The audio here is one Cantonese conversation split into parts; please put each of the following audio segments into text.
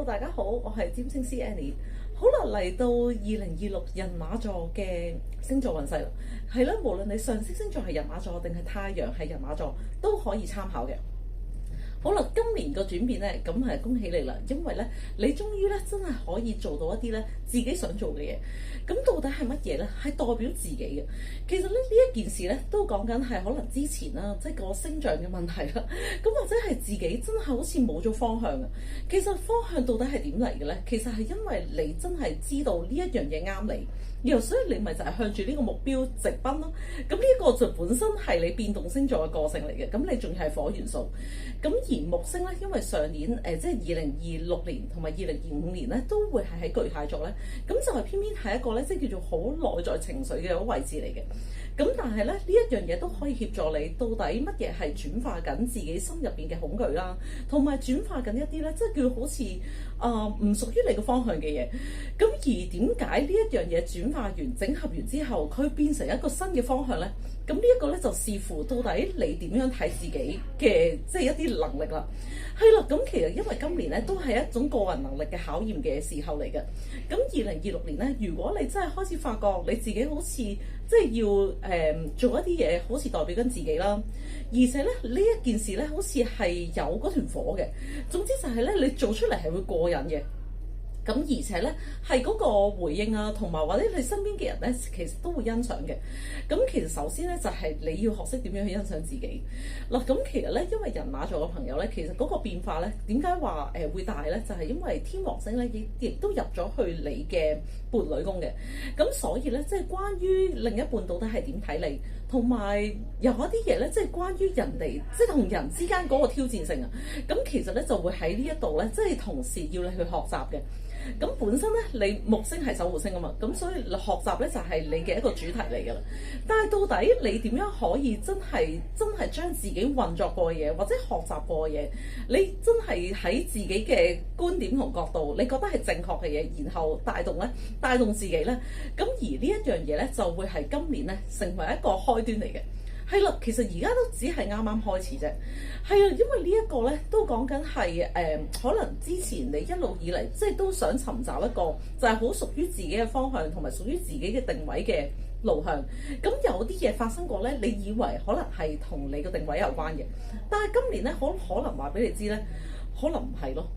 大家好，我係占星師 Annie。好啦，嚟到2026人馬座嘅星座運勢啦，係啦，無論你上升星座係人馬座定係太陽係人馬座，都可以參考嘅。好啦，今年個轉變咧，咁係恭喜你啦，因為咧你終於咧真係可以做到一啲咧自己想做嘅嘢。咁到底係乜嘢咧？係代表自己嘅。其實咧呢一件事咧都講緊係可能之前啦，即係個星象嘅問題啦。咁或者係自己真係好似冇咗方向啊。其實方向到底係點嚟嘅咧？其實係因為你真係知道呢一樣嘢啱你。然後所以你咪就係向住呢個目標直奔咯。咁呢個就本身係你變動星座嘅個性嚟嘅。咁你仲係火元素。咁而木星咧，因為上年即係2026年同埋2025年咧，都會係喺巨蟹座咧。咁就係偏偏係一個咧，即係叫做好內在情緒嘅位置嚟嘅。咁但係咧呢一樣嘢都可以協助你到底乜嘢係轉化緊自己心入邊嘅恐懼啦，同埋轉化緊一啲咧，即係叫好似唔屬於你嘅方向嘅嘢。咁而點解呢一樣嘢轉化完、整合完之後，佢變成一個新嘅方向咧？咁呢一個咧就視乎到底你點樣睇自己嘅即係一啲能力啦。係啦，咁其實因為今年咧都係一種個人能力嘅考驗嘅時候嚟嘅。咁2026年咧，如果你真係開始發覺你自己好似即係要做一啲嘢，好似代表緊自己啦，而且咧呢一件事咧好似係有嗰團火嘅。總之就係咧你做出嚟係會過癮嘅。咁而且咧係嗰個回應啊，同埋或者你身邊嘅人咧，其實都會欣賞嘅。咁其實首先咧就係你要學識點樣去欣賞自己嗱。咁其實咧，因為人馬座嘅朋友咧，其實嗰個變化咧，點解話會大咧？就係因為天王星咧亦都入咗去你嘅伴侶宮嘅。咁所以咧，即係關於另一半到底係點睇你，同埋有一啲嘢咧，即係關於人哋即係同人之間嗰個挑戰性啊。咁其實咧就會喺呢一度咧，即係同時要你去學習嘅。咁本身咧，你木星係守護星啊嘛，咁所以學習咧就係你嘅一個主題嚟㗎啦。但係到底你點樣可以真係將自己運作過嘅嘢，或者學習過嘅嘢，你真係喺自己嘅觀點同角度，你覺得係正確嘅嘢，然後帶動自己咧。咁而呢一樣嘢咧，就會係今年咧成為一個開端嚟嘅。係啦，其實而家都只係啱啱開始啫。係啊，因為呢一個咧都講緊係可能之前你一路以嚟即係都想尋找一個就係好屬於自己嘅方向，同埋屬於自己嘅定位嘅路向。咁有啲嘢發生過咧，你以為可能係同你嘅定位有關嘅，但係今年咧可能話俾你知咧，可能唔係咯。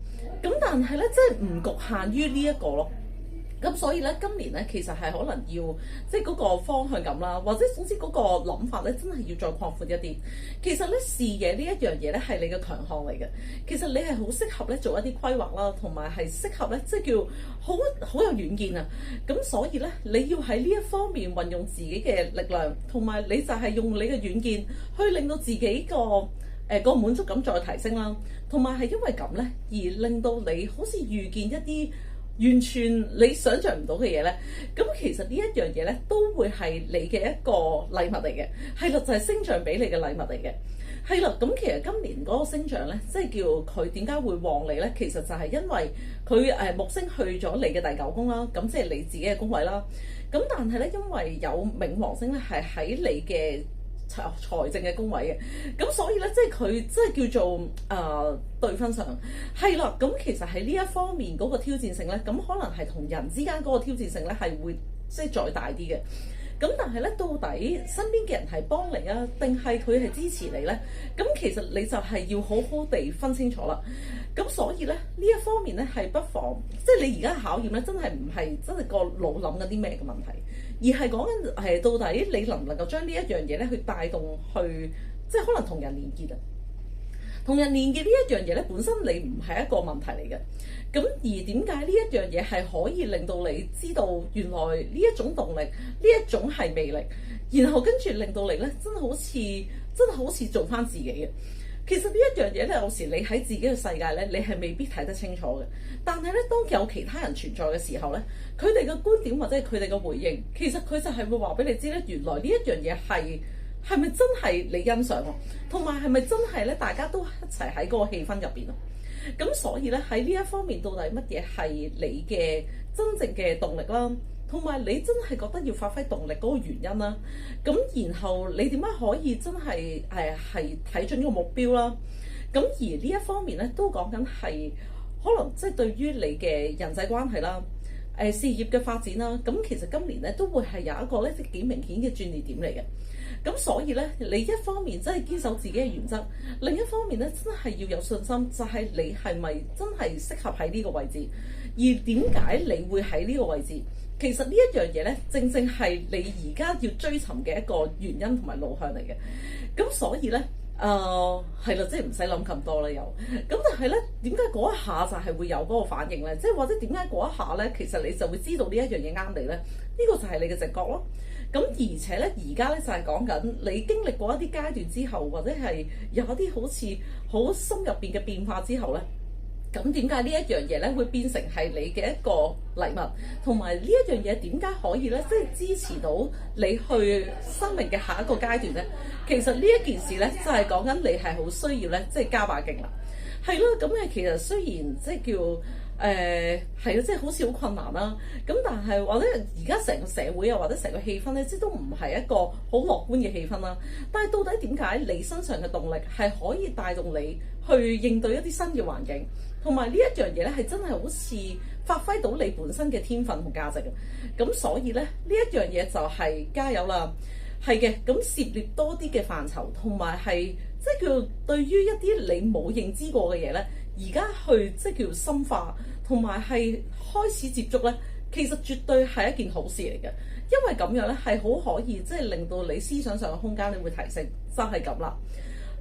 咁但係咧，即係唔局限於呢一個咯。咁所以咧，今年咧其實係可能要即係嗰個方向感啦，或者總之嗰個諗法咧，真係要再擴闊一啲。其實咧，視野呢一樣嘢咧係你嘅強項嚟嘅。其實你係好適合咧做一啲規劃啦，同埋係適合咧即係叫好有遠見啊。咁所以咧，你要喺呢一方面運用自己嘅力量，同埋你就係用你嘅遠見去令到自己個滿足感再提升啦。同埋係因為咁咧，而令到你好似遇見一啲完全你想象唔到嘅嘢咧，咁其實呢一樣嘢咧都會係你嘅一個禮物嚟嘅，係啦，就係星象俾你嘅禮物嚟嘅，係啦。咁其實今年嗰個星象咧，即係叫佢點解會旺你咧？其實就係因為佢木星去咗你嘅第9宮啦，咁即係你自己嘅宮位啦。咁但係咧，因為有冥王星咧係喺你嘅財政嘅宮位嘅，咁所以咧，即係佢即係叫做對分上係啦。咁其實喺呢一方面嗰個挑戰性咧，咁可能係同人之間嗰個挑戰性咧係會即係再大啲嘅。咁但係咧，到底身邊嘅人係幫你啊，定係佢係支持你咧？咁其實你就係要好好地分清楚啦。咁所以咧，呢一方面咧係不妨，即係你而家考驗咧，真係唔係真係個腦諗緊啲咩嘅問題，而係講緊係到底你能唔能夠將呢一樣嘢咧去帶動去，即係可能同人連結啊。同人連結呢一樣嘢咧，本身你唔係一個問題嚟嘅。咁而點解呢一樣嘢係可以令到你知道原來呢一種動力，呢一種係魅力，然後跟住令到你咧真係好似做翻自己嘅。其實呢一樣嘢咧，有時你喺自己嘅世界咧，你係未必睇得清楚嘅。但係咧，當有其他人存在嘅時候咧，佢哋嘅觀點或者係佢哋嘅回應，其實佢就係會話俾你知咧，原來呢一樣嘢係咪真係你欣賞喎？同埋係咪真係咧？大家都一齊喺嗰個氣氛入邊啊！咁所以咧，喺呢一方面，到底乜嘢係你嘅真正嘅動力啦？同埋你真係覺得要發揮動力嗰個原因啦？咁然後你點解可以真係睇準個目標啦？咁而呢一方面咧，都講緊係可能即係對於你嘅人際關係啦、事業嘅發展啦，咁其實今年咧都會係有一個咧即係幾明顯嘅轉捩點嚟嘅。咁所以咧，你一方面真係堅守自己嘅原則，另一方面咧真係要有信心，就係你係咪真係適合喺呢個位置？而點解你會喺呢個位置？其實呢一樣嘢咧，正正係你而家要追尋嘅一個原因同埋路向嚟嘅。咁所以咧，係啦，即係唔使諗咁多啦又。咁但係咧，點解嗰一下就係會有嗰個反應咧？即係或者點解嗰一下咧，其實你就會知道呢一樣嘢啱你咧？呢個就係你嘅直覺咯。咁而且咧，而家咧就係講緊你經歷過一啲階段之後，或者係有一啲好似好心入邊嘅變化之後咧。咁點解呢一樣嘢咧會變成係你嘅一個禮物，同埋呢一樣嘢點解可以咧，即係支持到你去生命嘅下一個階段咧？其實呢一件事咧，就係講緊你係好需要咧，即係加把勁啦。係咯，咁其實雖然即係叫係咯，即係好似好困難啦。咁但係或者而家成個社會啊，或者成個氣氛咧，即係都唔係一個好樂觀嘅氣氛啦。但係到底點解你身上嘅動力係可以帶動你去應對一啲新嘅環境？同埋呢一樣嘢咧，係真係好似發揮到你本身嘅天分同價值嘅。咁所以咧，呢一樣嘢就係加油啦。係嘅，咁涉獵多啲嘅範疇，同埋係即係叫對於一啲你冇認知過嘅嘢咧，而家去即係叫深化，同埋係開始接觸咧，其實絕對係一件好事嚟嘅。因為咁樣咧，係好可以即係令到你思想上嘅空間你會提升，就係咁啦。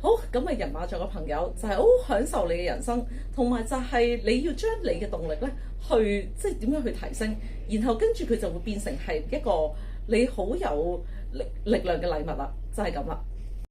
好，咁啊人馬座嘅朋友就係好享受你嘅人生，同埋就係你要將你嘅動力咧，去即係點樣去提升，然後跟住佢就會變成係一個你好有力量嘅禮物啦，就係咁啦。